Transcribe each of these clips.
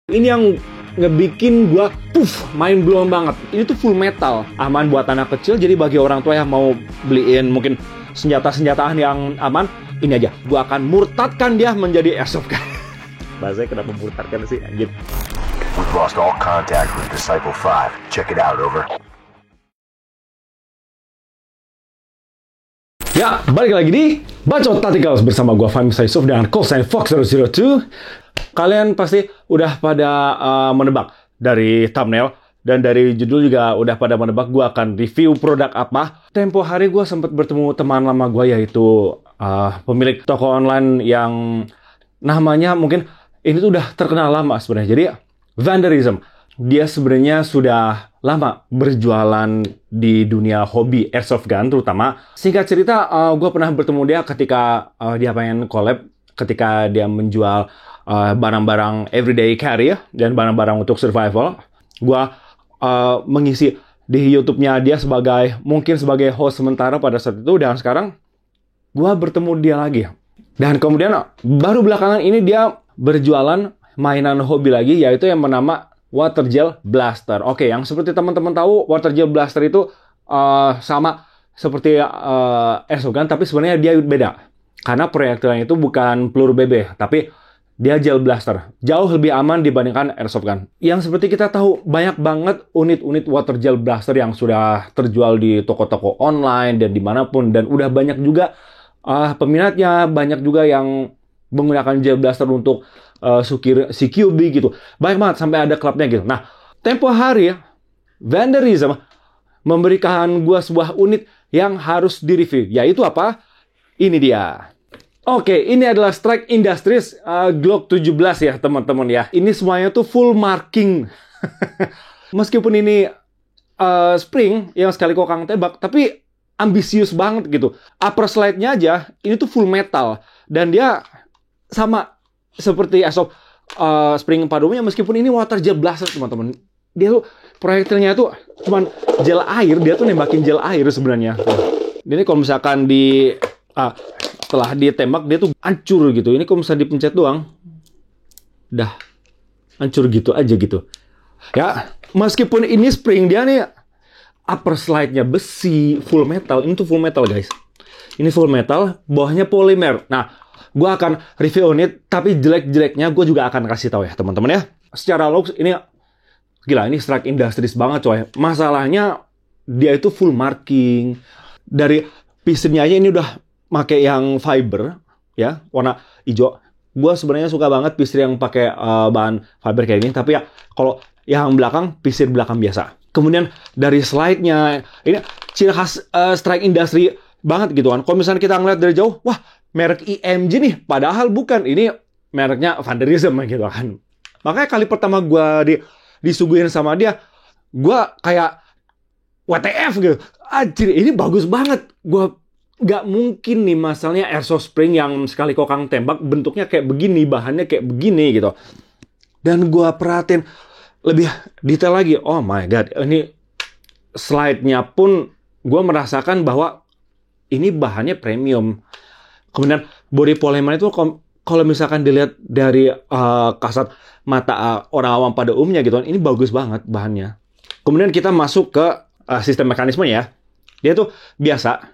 Ini yang ngebikin gua mind blown banget. Ini tuh full metal, aman buat anak kecil. Jadi bagi orang tua yang mau beliin mungkin senjata-senjataan yang aman, ini aja. Gua akan murtadkan dia menjadi airsoft gun. Bahasanya kenapa murtadkan sih, anjir. We've lost all contact with Disciple 5. Check it out, over. Ya, balik lagi di Bacot Tacticals bersama gua Fahmi Saisuf dengan callsign Fox002. Kalian pasti udah pada menebak dari thumbnail dan dari judul juga udah pada menebak gua akan review produk apa. Tempo hari gua sempat bertemu teman lama gua, yaitu pemilik toko online yang namanya mungkin ini tuh udah terkenal lama sebenarnya. Jadi Vanderism. Dia sebenarnya sudah lama berjualan di dunia hobi airsoft gun terutama. Singkat cerita, gue pernah bertemu dia ketika dia pengen collab, ketika dia menjual barang-barang everyday carry dan barang-barang untuk survival. Gue mengisi di YouTube-nya dia mungkin sebagai host sementara pada saat itu, dan sekarang gue bertemu dia lagi. Dan kemudian baru belakangan ini dia berjualan mainan hobi lagi, yaitu yang bernama Water Gel Blaster. Oke, yang seperti teman-teman tahu, Water Gel Blaster itu sama seperti airsoft gun, tapi sebenarnya dia beda. Karena proyektilnya itu bukan peluru BB, tapi dia gel blaster. Jauh lebih aman dibandingkan airsoft gun. Yang seperti kita tahu, banyak banget unit-unit Water Gel Blaster yang sudah terjual di toko-toko online dan dimanapun. Dan udah banyak juga peminatnya, banyak juga yang menggunakan gel blaster untuk CQB gitu. Banyak banget, sampai ada klubnya gitu. Nah, tempo hari Vanderism memberikan gua sebuah unit yang harus direview. Yaitu apa? Ini dia. Oke, ini adalah Strike Industries Glock 17 ya teman-teman ya. Ini semuanya tuh full marking. Meskipun ini spring yang sekali kokang tembak, tapi ambisius banget gitu. Upper slide-nya aja, ini tuh full metal. Dan dia sama seperti airsoft spring pada umumnya, meskipun ini water gel blaster teman-teman. Dia tuh proyektilnya tuh cuman gel air, dia tuh nembakin gel air sebenarnya. Ini kalau misalkan setelah ditembak dia tuh hancur gitu. Ini kalau misalnya dipencet doang, dah hancur gitu aja gitu. Ya, meskipun ini spring, dia nih upper slide-nya besi, full metal. Ini tuh full metal guys. Ini full metal, bawahnya polimer. Nah, gue akan review unit, tapi jelek-jeleknya gue juga akan kasih tahu ya teman-teman ya. Secara looks ini gila, ini Strike Industries banget coy. Masalahnya dia itu full marking. Dari pistonnya aja ini udah pakai yang fiber ya, warna hijau. Gue sebenarnya suka banget piston yang pakai bahan fiber kayak ini, tapi ya kalau yang belakang piston belakang biasa. Kemudian dari slide-nya ini ciri khas Strike Industry banget gitu kan. Kalau misalnya kita ngeliat dari jauh, wah, merek IMG nih, padahal bukan. Ini mereknya Vanderism gitu kan. Makanya kali pertama gue disuguhin sama dia, gue kayak WTF gitu. Anjir, ini bagus banget. Gue gak mungkin nih masalahnya airsoft spring yang sekali kokang tembak bentuknya kayak begini, bahannya kayak begini gitu. Dan gue perhatiin lebih detail lagi. Oh my god, ini slide-nya pun gue merasakan bahwa ini bahannya premium. Kemudian body polymer itu kalau misalkan dilihat dari kasat mata orang awam pada umumnya gitu, ini bagus banget bahannya. Kemudian kita masuk ke sistem mekanisme ya. Dia tuh biasa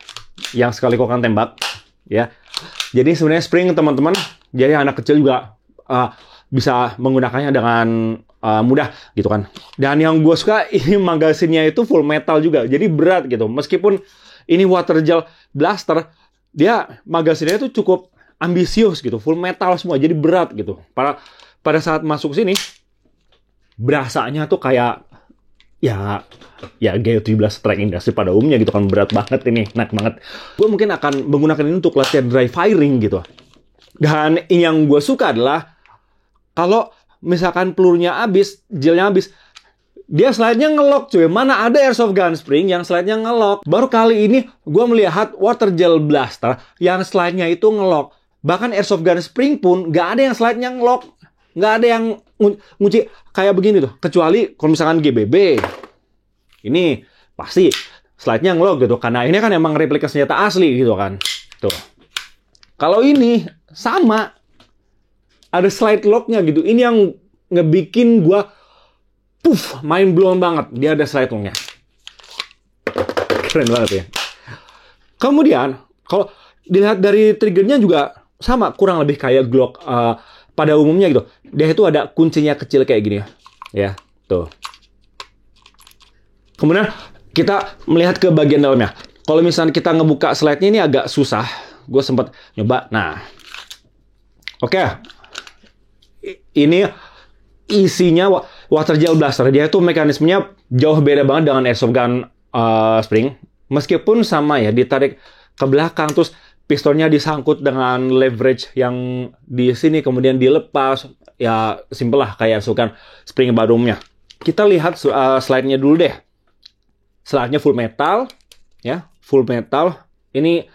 yang sekali kokang tembak ya. Jadi sebenarnya spring teman-teman, jadi anak kecil juga bisa menggunakannya dengan mudah gitu kan. Dan yang gue suka, ini magasinnya itu full metal juga, jadi berat gitu. Meskipun ini water gel blaster, dia magasinnya itu cukup ambisius gitu, full metal semua, jadi berat gitu. Pada saat masuk sini, berasanya tuh kayak ya G17 Strike Industry pada umumnya gitu kan, berat banget ini, enak banget. Gue mungkin akan menggunakan ini untuk latihan dry firing gitu. Dan yang gue suka adalah kalau misalkan pelurunya habis, gelnya habis, dia slide-nya ngelok cuy. Mana ada airsoft gun spring yang slide-nya ngelok. Baru kali ini gue melihat water gel blaster yang slide-nya itu ngelok. Bahkan airsoft gun spring pun gak ada yang slide-nya ngelok. Gak ada yang ngunci kayak begini tuh. Kecuali kalau misalkan GBB. Ini pasti slide-nya ngelok gitu. Karena ini kan emang replika senjata asli gitu kan. Tuh. Kalau ini sama. Ada slide lock-nya gitu. Ini yang ngebikin gua mind blown banget. Dia ada slide longnya. Keren banget ya. Kemudian kalau dilihat dari triggernya juga sama, kurang lebih kayak Glock pada umumnya gitu. Dia itu ada kuncinya kecil kayak gini ya. Tuh. Kemudian kita melihat ke bagian dalamnya. Kalau misalnya kita ngebuka slide-nya ini agak susah. Gue sempat nyoba. Nah. Oke. Ini isinya water gel blaster. Dia itu mekanismenya jauh beda banget dengan airsoft gun spring. Meskipun sama ya, ditarik ke belakang terus pistonnya disangkut dengan leverage yang di sini kemudian dilepas, ya simple lah kayak airsoft gun spring pada umumnya. Kita lihat slide-nya dulu deh. Slide-nya full metal, ya, full metal. Ini,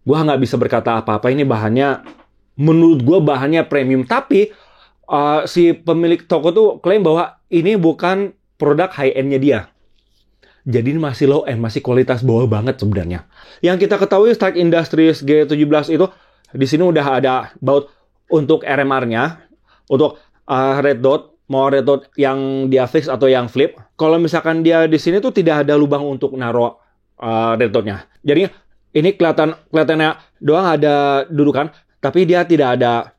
gua nggak bisa berkata apa-apa. Ini bahannya, menurut gua bahannya premium. Tapi si pemilik toko tuh klaim bahwa ini bukan produk high-end-nya dia. Jadi ini masih low end, masih kualitas bawah banget sebenarnya. Yang kita ketahui Stark Industries G17 itu di sini udah ada baut untuk RMR-nya, untuk red dot, mau red dot yang dia fix atau yang flip. Kalau misalkan dia di sini tuh tidak ada lubang untuk naruh red dotnya. Jadi ini kelihatannya doang ada dudukan, tapi dia tidak ada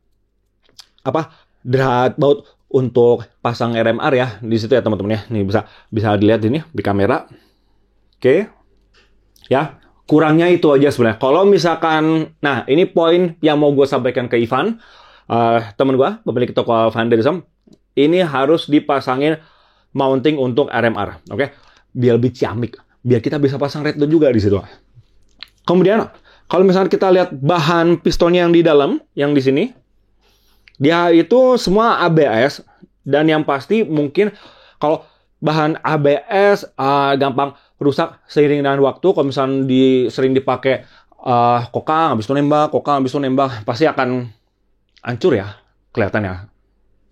drat baut untuk pasang RMR ya di situ ya teman-teman ya. Nih bisa dilihat ini di kamera. Oke. Ya, kurangnya itu aja sebenarnya. Kalau misalkan, nah ini poin yang mau gue sampaikan ke Ivan, teman gue, pemilik toko Vandalism, ini harus dipasangin mounting untuk RMR, oke? Biar lebih ciamik, biar kita bisa pasang red dot juga di situ. Kemudian, kalau misalnya kita lihat bahan pistonnya yang di dalam, yang di sini, dia itu semua ABS, dan yang pasti mungkin kalau bahan ABS gampang rusak seiring dengan waktu. Kalau misalnya sering dipakai kokang, habis itu nembak, pasti akan hancur ya kelihatannya.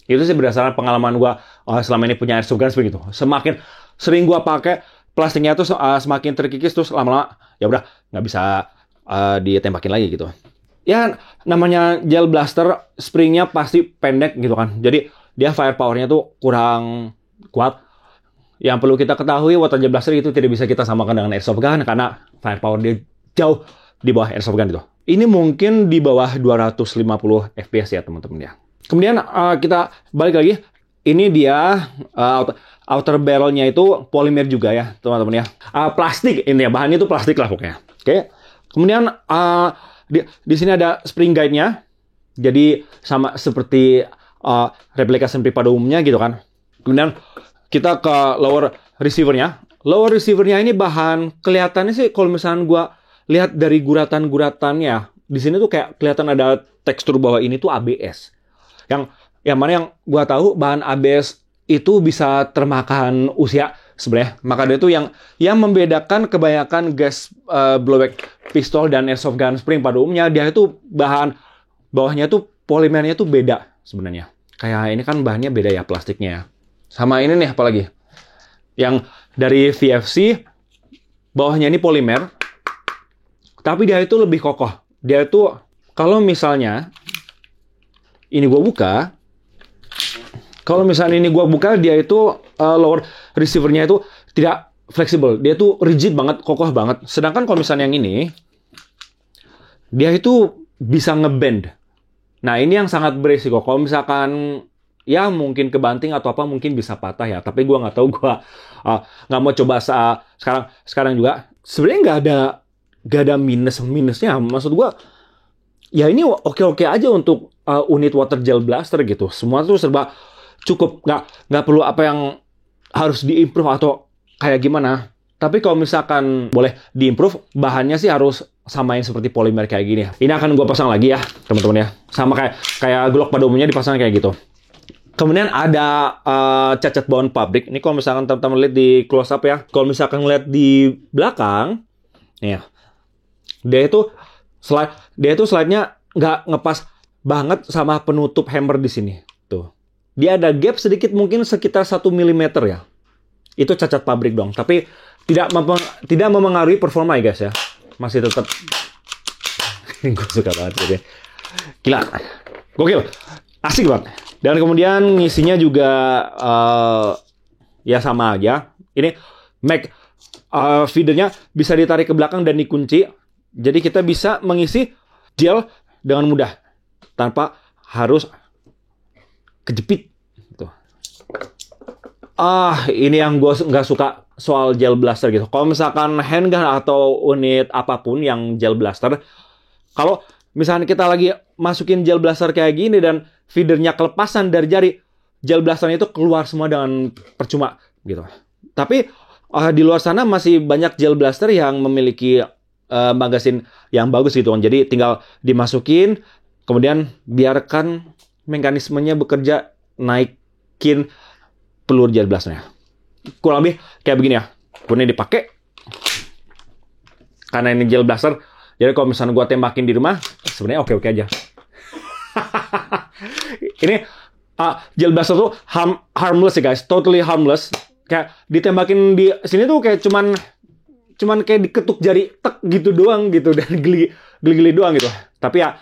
Itu sih berdasarkan pengalaman gua selama ini punya airsoft gun begitu. Semakin sering gua pakai, plastiknya tuh semakin terkikis, terus lama-lama ya udah nggak bisa ditembakin lagi gitu. Ya namanya gel blaster, springnya pasti pendek gitu kan. Jadi dia firepower-nya tuh kurang kuat. Yang perlu kita ketahui, water gel blaster itu tidak bisa kita samakan dengan airsoft gun karena firepower dia jauh di bawah airsoft gun itu. Ini mungkin di bawah 250 fps ya teman-teman ya. Kemudian kita balik lagi. Ini dia outer barrel-nya itu polimer juga ya teman-teman ya. Plastik ini ya, bahannya itu plastik lah pokoknya. Oke. Kemudian di sini ada spring guide-nya. Jadi sama seperti replika sempit pada umumnya gitu kan. Kemudian kita ke lower receiver-nya. Lower receiver-nya ini bahan kelihatannya sih kalau misalnya gua lihat dari guratan-guratannya, di sini tuh kayak kelihatan ada tekstur bahwa ini tuh ABS. Yang mana yang gua tahu bahan ABS itu bisa termakan usia sebenarnya. Maka dia itu yang membedakan kebanyakan gas blowback pistol dan airsoft gun spring pada umumnya, dia itu bahan bawahnya tuh polimernya tuh beda sebenarnya. Kayak ini kan bahannya beda ya plastiknya ya. Sama ini nih apalagi. Yang dari VFC bawahnya ini polimer. Tapi dia itu lebih kokoh. Dia itu kalau misalnya ini gua buka, dia itu lower receiver-nya itu tidak fleksibel. Dia itu rigid banget, kokoh banget. Sedangkan kalau misalnya yang ini, dia itu bisa ngebend. Nah, ini yang sangat beresiko. Kalau misalkan ya mungkin kebanting atau apa mungkin bisa patah ya. Tapi gue nggak tahu, gue nggak mau coba sekarang juga. Sebenarnya nggak ada minusnya. Maksud gue ya ini oke aja untuk unit water gel blaster gitu. Semua tuh serba cukup. Nggak perlu apa yang harus diimprove atau kayak gimana. Tapi kalau misalkan boleh diimprove, bahannya sih harus samain seperti polimer kayak gini. Ini akan gue pasang lagi ya teman-teman ya. Sama kayak Glock pada umumnya dipasang kayak gitu. Kemudian ada cacat bawaan pabrik. Ini kalau misalkan teman-teman lihat di close up ya. Kalau misalkan lihat di belakang, nih ya, dia itu slide-nya nggak ngepas banget sama penutup hammer di sini. Tuh, dia ada gap sedikit mungkin sekitar 1 mm ya. Itu cacat pabrik dong. Tapi tidak memengaruhi performa ya guys ya. Masih tetap. Gue suka banget jadi. Gila, gokil, asik banget. Dan kemudian ngisinya juga ya sama aja. Ini mag feedernya bisa ditarik ke belakang dan dikunci. Jadi kita bisa mengisi gel dengan mudah tanpa harus kejepit. Gitu. Ini yang gue nggak suka soal gel blaster gitu. Kalau misalkan handgun atau unit apapun yang gel blaster, kalau misalnya kita lagi masukin gel blaster kayak gini dan feedernya kelepasan dari jari, gel blasternya itu keluar semua dengan percuma gitu. Tapi di luar sana masih banyak gel blaster yang memiliki magasin yang bagus gitu kan. Jadi tinggal dimasukin, kemudian biarkan mekanismenya bekerja, naikin peluru gel blasternya. Kurang lebih kayak begini ya. Kemudian dipakai. Karena ini gel blaster, jadi kalau misalnya gua tembakin di rumah, sebenarnya oke-oke aja. Ini gel blaster tuh harmless ya guys, totally harmless. Kayak ditembakin di sini tuh kayak cuman kayak diketuk jari tek gitu doang gitu dan geli-geli doang gitu. Tapi ya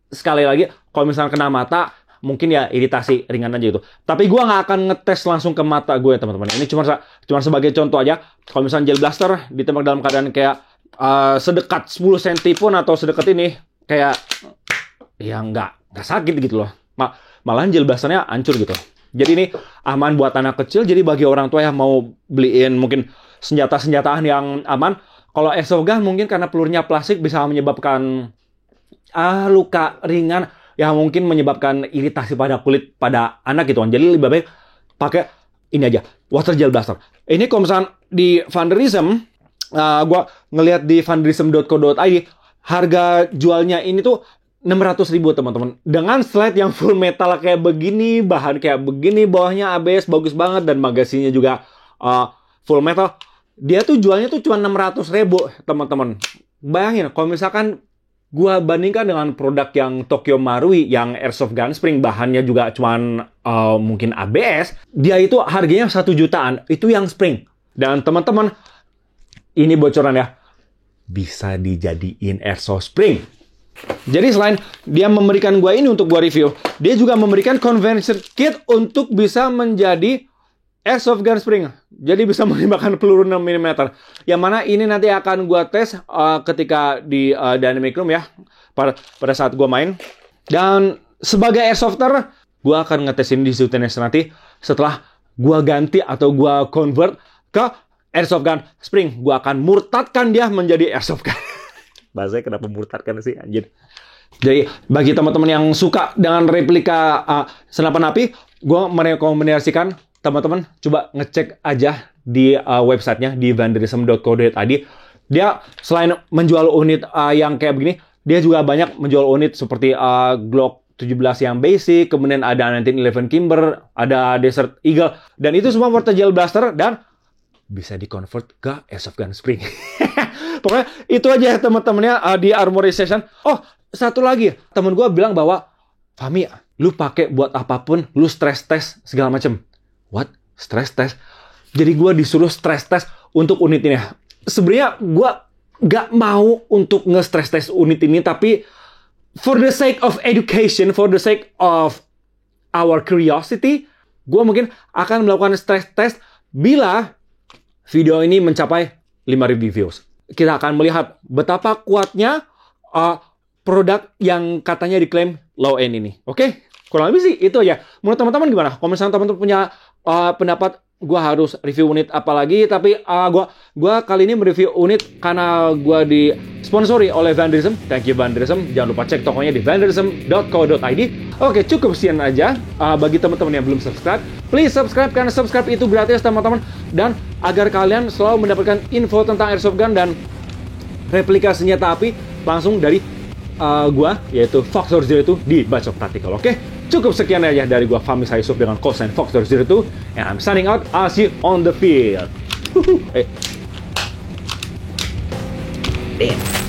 sekali lagi kalau misalnya kena mata mungkin ya iritasi ringan aja gitu. Tapi gua nggak akan ngetes langsung ke mata gue teman-teman. Ini cuma sebagai contoh aja. Kalau misalnya gel blaster ditembak dalam keadaan kayak sedekat 10 cm pun atau sedekat ini kayak ya nggak sakit gitu loh. Malahan gel blasternya hancur gitu. Jadi ini aman buat anak kecil. Jadi bagi orang tua yang mau beliin mungkin senjata-senjataan yang aman. Kalau airsoft gun mungkin karena pelurunya plastik bisa menyebabkan luka ringan yang mungkin menyebabkan iritasi pada kulit pada anak gitu kan. Jadi lebih baik pakai ini aja, water gel blaster. Ini kalau misalnya di Vandalism, gue ngelihat di vandalism.co.id, harga jualnya ini tuh 600.000 teman-teman. Dengan slide yang full metal kayak begini, bahan kayak begini, bawahnya ABS bagus banget dan magasinnya juga full metal. Dia tuh jualnya tuh cuma 600.000 teman-teman. Bayangin kalau misalkan gua bandingkan dengan produk yang Tokyo Marui yang airsoft gun spring, bahannya juga cuman mungkin ABS, dia itu harganya 1 jutaan, itu yang spring. Dan teman-teman, ini bocoran ya, bisa dijadiin airsoft spring. Jadi selain dia memberikan gua ini untuk gua review, dia juga memberikan conversion kit untuk bisa menjadi airsoft gun spring. Jadi bisa menembakkan peluru 6 mm. Yang mana ini nanti akan gua tes ketika di Dynamic Room ya. Pada saat gua main. Dan sebagai airsofter, gua akan ngetesin di Zootinest nanti setelah gua ganti atau gua convert ke airsoft gun spring. Gua akan murtadkan dia menjadi airsoft gun. Bahasanya kenapa murtadkan sih anjir. Jadi bagi teman-teman yang suka dengan replika senapan api, gua merekomendasikan teman-teman coba ngecek aja di websitenya di vandalism.co.id. Dia selain menjual unit yang kayak begini, dia juga banyak menjual unit seperti Glock 17 yang basic, kemudian ada 1911 Kimber, ada Desert Eagle, dan itu semua water gel blaster dan bisa di-convert ke airsoft gun spring. Pokoknya itu aja teman-temannya di Armory Session. Oh, satu lagi, temen gue bilang bahwa Fahmi, lu pakai buat apapun, lu stress test segala macem. What? Stress test? Jadi gue disuruh stress test untuk unit ini. Sebenarnya gue gak mau untuk nge-stress test unit ini, tapi for the sake of education, for the sake of our curiosity, gue mungkin akan melakukan stress test bila video ini mencapai 5.000 views. Kita akan melihat betapa kuatnya produk yang katanya diklaim low end ini. Oke? Kurang lebih sih itu aja. Menurut teman-teman gimana? Kalau misalnya teman-teman punya pendapat, gue harus review unit apa lagi, tapi gue kali ini mereview unit karena gue disponsori oleh Vandalism. Thank you Vandalism. Jangan lupa cek tokonya di vandalism.co.id. Oke, cukup sekian aja. Bagi teman-teman yang belum subscribe, please subscribe karena subscribe itu gratis teman-teman. Dan agar kalian selalu mendapatkan info tentang airsoft gun dan replika senjata api langsung dari gue, yaitu Foxtrot02 di Bacok Tactical. Oke? Cukup sekian aja dari gua Fahmi Saisuf dengan call sign Foxtrot02, and I'm signing out. I'll see you on the field. Damn.